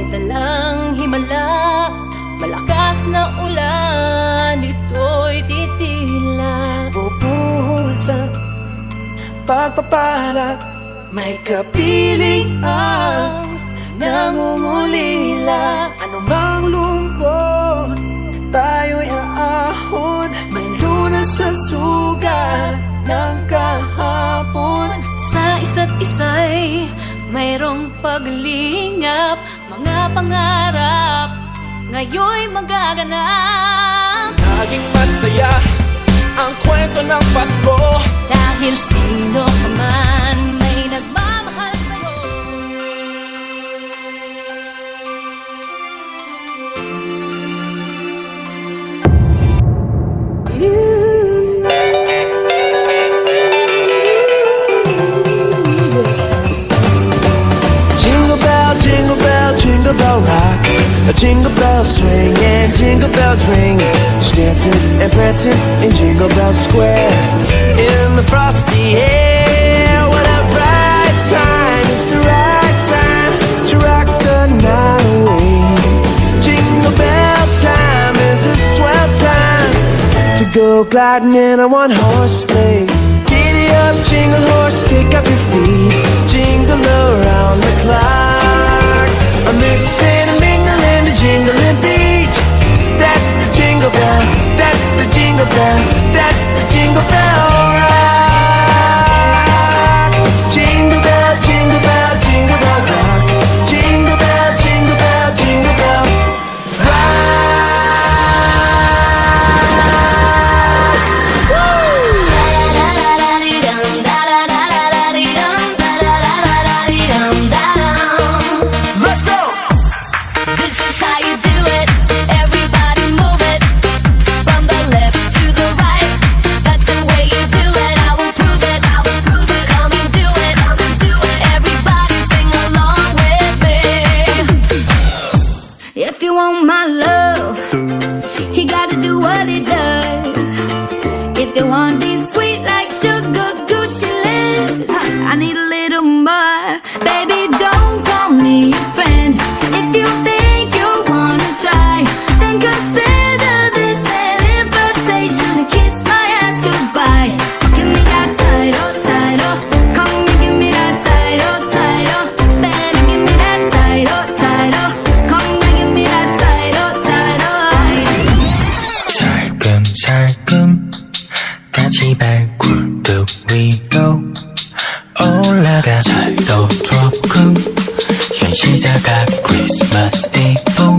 dalang himala, malakas na ulan, ito'y titila. Bubuhos ang pagpapalak, may kapiling ang nangungulila. Anumang lungkot, tayo'y aahon, may lunas sa sugat ng kahapon. Sa isa't isa'y mayroong paglingap, mga pangarap ngayon'y magaganap. Naging masaya ang kwento ng Pasko, Dahil sino ka man may nagmamahal sa'yo. Jingle bell, jingle bell, jingle bell rock. A jingle bell swing and jingle bells ring. Just dancing and prancing in Jingle Bell Square. In the frosty air, what a bright time. It's the right time to rock the night away. Jingle bell time is a swell time to go gliding in a one-horse sleigh. Giddy up, jingle horse, pick up your feet. Jingle around the clock. A mixing and mingling, a jingling beat. That's the jingle bell, that's the jingle bell, that's the jingle bell rock. Jingle bell, jingle bell, jingle bell rock. Jingle bell, jingle bell, jingle bell rock. Let's go! This is how you do it. Everybody move it. From the left to the right. That's the way you do it. I will prove it. I will prove it. Come and do it. Come and do it. Everybody sing along with me. If you want my love, you gotta do what it does. If you want these sweet like sugar Gucci lips, I need a little more. Baby, don't call me your friend. If you think you wanna try, then consider this an invitation to kiss my ass goodbye. Give me that title, title. Come and give me that title, title. Better give me that title, title. Come and give me that title, title. 살금살금 다시 발굴뚝 위로 올라가 살도 조금 현시자가 크리스마스 이브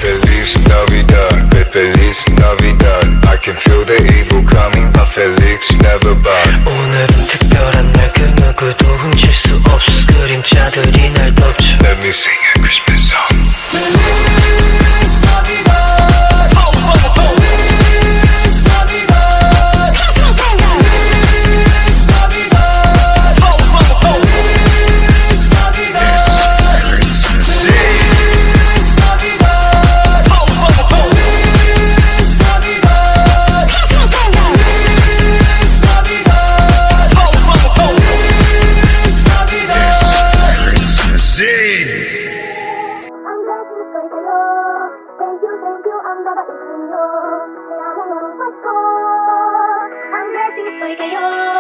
Feliz Navidad, Feliz Navidad. I can feel the evil coming, but Felix never bad. 오늘은 특별한 날 그 누구도 훔칠 수 없어 그림자들이 날 덮쳐 Let me sing a Christmas song. Feliz Navidad. Ho, ho, ho. Feliz Navidad. Feliz Navidad. Ho, ho, ho. Feliz Navidad. Feliz Navidad. Ho, ho, ho. Feliz Navidad. Feliz Navidad. Ho, ho, ho. Feliz Navidad. Christmas Eve. I'm begging for you. Thank you, ang babaitin nyo. Kaya ngayong Pasko, I'm begging for you.